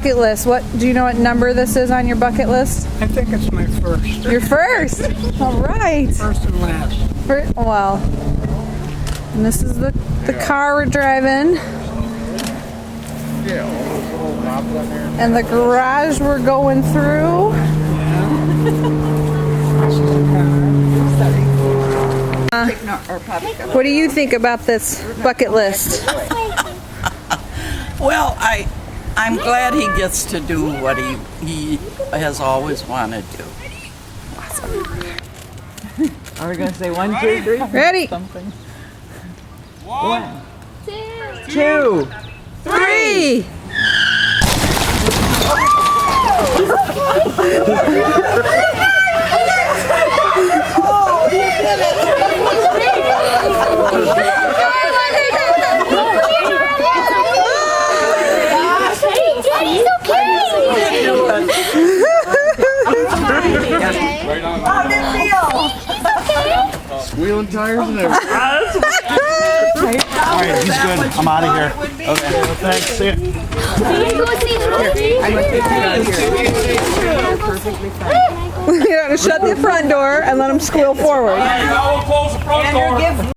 Bucket list. What do you know what number this is on your bucket list? I think it's my first. Your first. All right. First and last. Well, and this is the car we're driving. And the garage we're going through. What do you think about this bucket list? Well, I'm glad he gets to do what he has always wanted to. Are we gonna say 1, 2, 3? Ready? Something. 1, 2, 3. Wheeling tires and everything. Alright, he's good. I'm out of here. Okay, well, thanks. See ya. You gotta shut the front door and let them squeal forward.